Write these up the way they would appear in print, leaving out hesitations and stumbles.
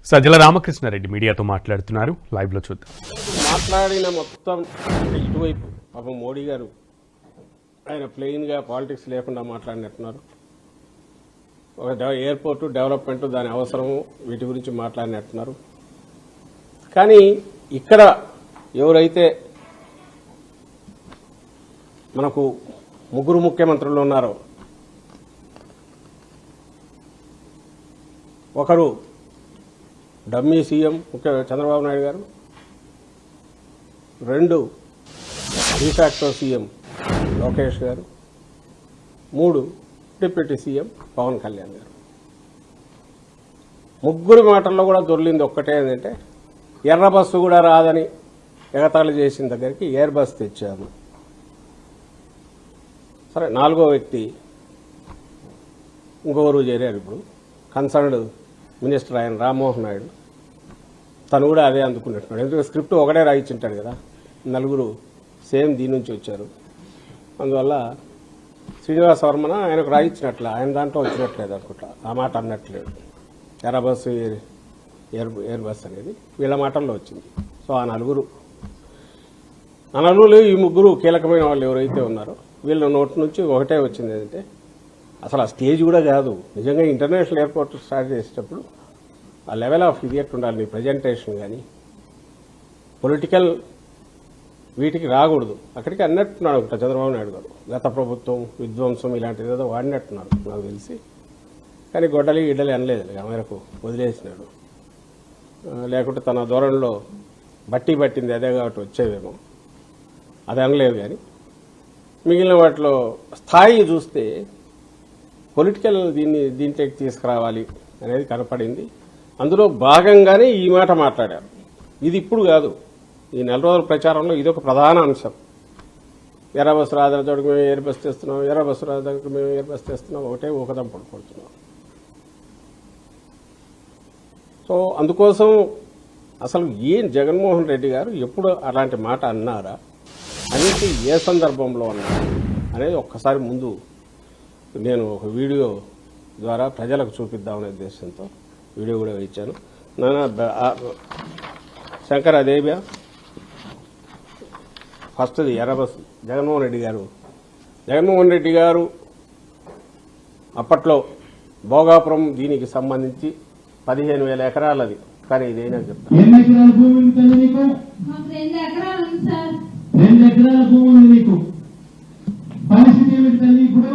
సజ్జల రామకృష్ణారెడ్డి మీడియాతో మాట్లాడుతున్నారు. లైవ్లో చూద్దాం. మాట్లాడిన మొత్తం ఇటువైపు పాపం మోడీ గారు ఆయన ప్లెయిన్గా పాలిటిక్స్ లేకుండా మాట్లాడినట్టున్నారు. ఒక ఎయిర్పోర్టు డెవలప్మెంట్ దాని అవసరము వీటి గురించి మాట్లాడినట్టున్నారు. కానీ ఇక్కడ ఎవరైతే మనకు ముగ్గురు ముఖ్యమంత్రులు ఉన్నారో, ఒకరు డమ్మీ సీఎం చంద్రబాబు నాయుడు గారు, రెండు డిఫాక్టో సీఎం లోకేష్ గారు, మూడు డిప్యూటీ సీఎం పవన్ కళ్యాణ్ గారు. ముగ్గురు మాటల్లో కూడా దొర్లింది ఒక్కటే ఏంటంటే ఎర్ర బస్సు కూడా రాదని ఎగతాళి చేసిన దగ్గరికి ఎయిర్ బస్ తెచ్చాము. సరే, నాలుగో వ్యక్తి ఇంకొకరు చేరారు. ఇప్పుడు కన్సర్న్డ్ మినిస్టర్ ఆయన రామ్మోహన్ నాయుడు, తను కూడా అదే అందుకున్నట్టున్నాడు. ఎందుకంటే స్క్రిప్ట్ ఒకటే రాయించుంటాడు కదా, నలుగురు సేమ్ దీని నుంచి వచ్చారు. అందువల్ల శ్రీనివాస వర్మన ఆయనకు రాయించినట్లే, ఆయన దాంట్లో వచ్చినట్లేదు అనుకుంటా, ఆ మాట అన్నట్లేదు. ఎర్ర బస్సు ఎయిర్ బస్ అనేది వీళ్ళ మాటల్లో వచ్చింది. సో ఆ నలుగురు ఈ ముగ్గురు కీలకమైన వాళ్ళు ఎవరైతే ఉన్నారో వీళ్ళ నోటి నుంచి ఒకటే వచ్చింది ఏంటంటే అసలు ఆ స్టేజ్ కూడా కాదు. నిజంగా ఇంటర్నేషనల్ ఎయిర్పోర్ట్ స్టార్ట్ చేసేటప్పుడు ఆ లెవెల్ ఆఫ్ ఇది ఉండాలి. మీ ప్రజెంటేషన్ కానీ పొలిటికల్ వీటికి రాకూడదు. అక్కడికి అన్నట్టున్నాడు చంద్రబాబు నాయుడు గారు. గత ప్రభుత్వం విధ్వంసం ఇలాంటిది ఏదో వాడినట్టున్నారు నాకు తెలిసి. కానీ గొడ్డలి గిడ్డలి అనలేదు, ఆ మేరకు వదిలేసినాడు. లేకుంటే తన ధోరణిలో పట్టింది అదే కాబట్టి వచ్చేవేమో, అది అనలేదు. కానీ మిగిలిన వాటిలో స్థాయి చూస్తే పొలిటికల్ దీంట్లోకి తీసుకురావాలి అనేది కనపడింది. అందులో భాగంగానే ఈ మాట మాట్లాడారు. ఇది ఇప్పుడు కాదు, ఈ 4 రోజుల ప్రచారంలో ఇది ఒక ప్రధాన అంశం. ఎర్ర బస్సు రాదని చోటుకు మేము ఎయిర్ బస్ తెస్తున్నాం, ఎర్ర బస్సు రాదని మేము ఎయిర్ బస్ తెస్తున్నాం, ఒకటే ఊకదం పడుకుంటున్నాం. సో అందుకోసం అసలు ఏం జగన్మోహన్ రెడ్డి గారు ఎప్పుడు అలాంటి మాట అన్నారా అనేది, ఏ సందర్భంలో అన్నారు అనేది ఒక్కసారి ముందు నేను ఒక వీడియో ద్వారా ప్రజలకు చూపిద్దామనే ఉద్దేశంతో వీడియో కూడా ఇచ్చాను. శంకర్ అదేబియా ఫస్ట్ది ఎర్ర బస్సు జగన్మోహన్ రెడ్డి గారు అప్పట్లో భోగాపురం దీనికి సంబంధించి 15,000 ఎకరాలది. కానీ ఇదేనా చెప్తాను, 2 ఎకరాల భూమి ఉంది నీకు, 2 ఎకరాల భూమి ఉంది నీకు. పరిస్థితి ఏమిటి తల్లి? ఇప్పుడు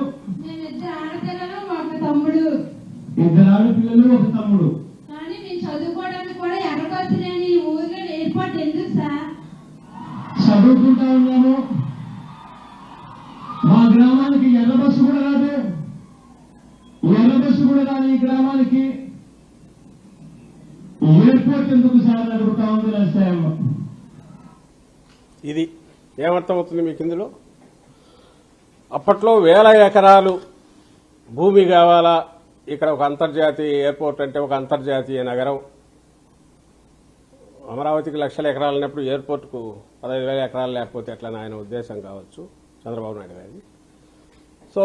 2 ఆడపిల్లలు 1 తమ్ముడు. కానీ మేము చదువుకోవడానికి కూడా ఎర్రబస్సులేని ఈ ఊర్లో ఎయిర్పోర్ట్ ఎందుకు సార్? చదువుకుంటా ఉన్నాము. మా గ్రామానికి ఎర్ర బస్సు కూడా రాదు, ఈ గ్రామానికి ఎయిర్పోర్ట్ ఎందుకు సార్ అడుగుతా ఉంది రాష్ట్రాల్లో. ఇది ఏమర్థమవుతుంది మీకు ఇందులో? అప్పట్లో 1000 ఎకరాలు భూమి కావాలా, ఇక్కడ ఒక అంతర్జాతీయ ఎయిర్పోర్ట్ అంటే ఒక అంతర్జాతీయ నగరం. అమరావతికి 1,00,000 ఎకరాలు ఉన్నప్పుడు ఎయిర్పోర్ట్కు 15,000 ఎకరాలు లేకపోతే ఎట్లా ఆయన ఉద్దేశం కావచ్చు చంద్రబాబు నాయుడు గారి. సో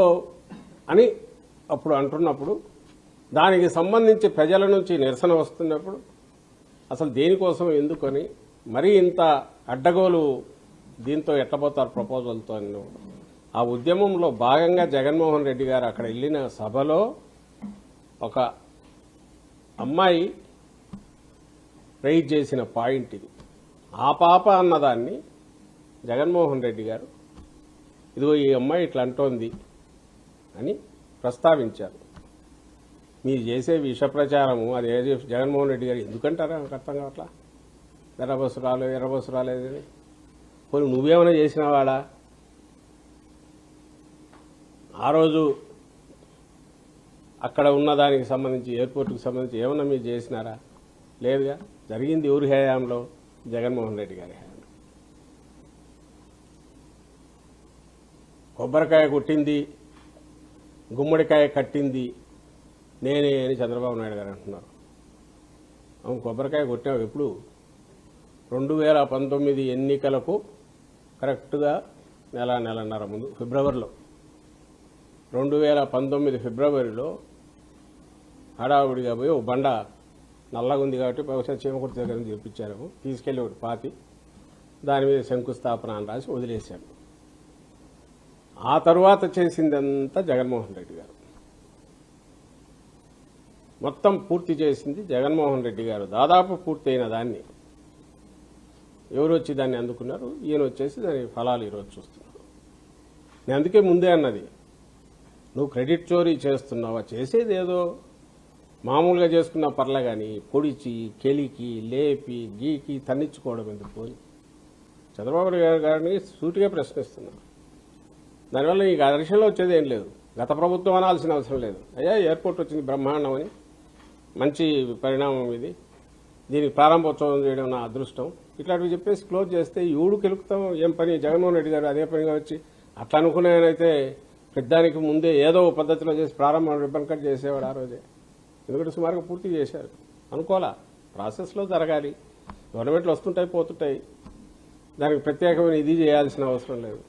అని అప్పుడు అంటున్నప్పుడు దానికి సంబంధించి ప్రజల నుంచి నిరసన వస్తున్నప్పుడు అసలు దేనికోసం ఎందుకని మరీ ఇంత అడ్డగోలు దీంతో ఎట్టబోతారు ప్రపోజల్తో అని, ఆ ఉద్యమంలో భాగంగా జగన్మోహన్ రెడ్డి గారు అక్కడ వెళ్ళిన సభలో ఒక అమ్మాయి రైజ్ చేసిన పాయింట్ ఇది. ఆ పాప అన్నదాన్ని జగన్మోహన్ రెడ్డి గారు ఇదిగో ఈ అమ్మాయి ఇట్లా అంటోంది అని ప్రస్తావించారు. మీరు చేసే విష ప్రచారము అది జగన్మోహన్ రెడ్డి గారు ఎందుకంటారా నాకు అర్థం కావట్లా. ఎర్ర బస్సు రాలేదని పోనీ నువ్వేమైనా చేసినవాడా? ఆ రోజు అక్కడ ఉన్నదానికి సంబంధించి ఎయిర్పోర్ట్కి సంబంధించి ఏమన్నా మీరు చేసినారా? లేదుగా. జరిగింది ఎవరి హయాంలో? జగన్మోహన్ రెడ్డి గారి హయాంలో. కొబ్బరికాయ కొట్టింది, గుమ్మడికాయ కట్టింది నేనే అని చంద్రబాబు నాయుడు గారు అంటున్నారు. అవును, కొబ్బరికాయ కొట్టావు ఎప్పుడు? 2019 ఎన్నికలకు కరెక్ట్గా నెలన్నర ముందు ఫిబ్రవరిలో 2019 ఫిబ్రవరిలో హడావుడిగా పోయి ఓ బండ నల్లగా ఉంది కాబట్టి బహుశా చీమకుర్తి దగ్గర నుంచి తెప్పించారు, తీసుకెళ్లి ఒకటి పాతి దాని మీద శంకుస్థాపన అని రాసి వదిలేశాడు. ఆ తరువాత చేసిందంతా జగన్మోహన్ రెడ్డి గారు, మొత్తం పూర్తి చేసింది జగన్మోహన్ రెడ్డి గారు. దాదాపు పూర్తయిన దాన్ని ఎవరు వచ్చి దాన్ని అందుకున్నారు, ఈయన వచ్చేసి దాని ఫలాలు ఈరోజు చూస్తున్నారు. నేను అందుకే ముందే అన్నది, నువ్వు క్రెడిట్ చోరీ చేస్తున్నావా, చేసేది ఏదో మామూలుగా చేసుకున్న పర్లే కానీ పొడిచి కెలికి లేపి గీకి తన్నించుకోవడం ఎందుకు అని చంద్రబాబు నాయుడు గారిని సూటిగా ప్రశ్నిస్తున్నారు. దానివల్ల ఈ ఘర్షణలో వచ్చేది ఏం లేదు. గత ప్రభుత్వం అనాల్సిన అవసరం లేదు. అయ్యా ఎయిర్పోర్ట్ వచ్చింది బ్రహ్మాండం అని, మంచి పరిణామం ఇది, దీనికి ప్రారంభోత్సవం చేయడం నా అదృష్టం, ఇట్లాంటివి చెప్పేసి క్లోజ్ చేస్తే ఎవడు కెలుకుతాం ఏం పని. జగన్మోహన్ రెడ్డి గారు అదే పనిగా వచ్చి అట్లా అనుకునేనైతే పెద్దానికి ముందే ఏదో పద్ధతిలో చేసి ప్రారంభం రిబ్బన్ కట్ చేసేవాడు ఆ రోజే. ఎందుకంటే సుమారుగా పూర్తి చేశారు. అనుకోవాలా, ప్రాసెస్లో జరగాలి. గవర్నమెంట్లు వస్తుంటాయి పోతుంటాయి, దానికి ప్రత్యేకమైన ఇది చేయాల్సిన అవసరం లేదు.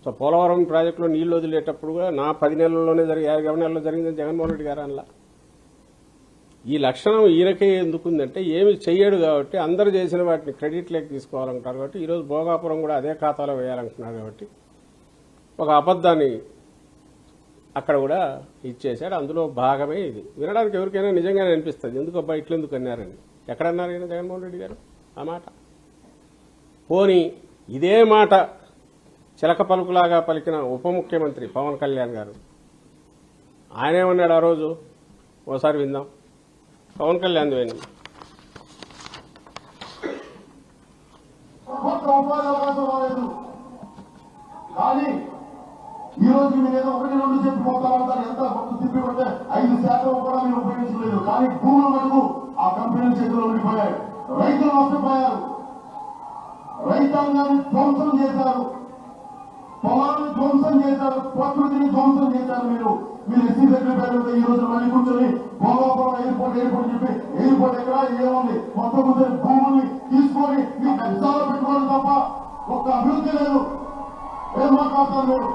సో పోలవరం ప్రాజెక్టులో నీళ్లు వదిలేటప్పుడు కూడా నా 10 నెలల్లోనే 50 నెలల్లో జరిగిందని జగన్మోహన్ రెడ్డి గారు అనలా. ఈ లక్షణం ఈయనకే ఎందుకుందంటే ఏమి చెయ్యడు కాబట్టి అందరూ చేసిన వాటిని క్రెడిట్ లేక తీసుకోవాలంటారు కాబట్టి ఈరోజు భోగాపురం కూడా అదే ఖాతాలో వేయాలనుకున్నారు కాబట్టి ఒక అబద్ధాన్ని అక్కడ కూడా ఇచ్చేశాడు. అందులో భాగమే ఇది. వినడానికి ఎవరికైనా నిజంగానే అనిపిస్తుంది, ఎందుకు అబ్బా ఇట్లెందుకు అన్నారని. ఎక్కడన్నారు ఈయన జగన్మోహన్ రెడ్డి గారు ఆ మాట? పోనీ ఇదే మాట చిలక పలుకులాగా పలికిన ఉప ముఖ్యమంత్రి పవన్ కళ్యాణ్ గారు, ఆయనేమన్నాడు ఆ రోజు, ఓసారి విందాం. పవన్ కళ్యాణ్ విని కానీ ఈ రోజు మీరు ఏదో 1-2 చెప్పుకోగలుగుతారు, ఎంత మొత్తం తిప్పి ఉంటే 5% కూడా మీరు ఉపయోగించలేదు. కానీ భూముల మటుకు ఆ కంపెనీల చేతిలో ఉండిపోయాయి. రైతులు నష్టపోయారు, రైతాంగాన్ని ధ్వంసం చేశారు, పొలాన్ని ధ్వంసం చేశారు, ప్రకృతిని ధ్వంసం చేశారు. మీరు ఎస్సీ సెక్రటరీ ఈ రోజు మళ్ళీ కూర్చొని భోగాపురం ఎయిర్పోర్ట్ చెప్పి ఎయిర్పోర్ట్ ఎక్కడ ఏముంది మొత్తం కూర్చొని భూముల్ని తీసుకొని మీ కష్టాలు పెట్టుకోవడం తప్ప ఒక్క అభివృద్ధి లేదు. ఏం మాట్లాడతారు మీరు?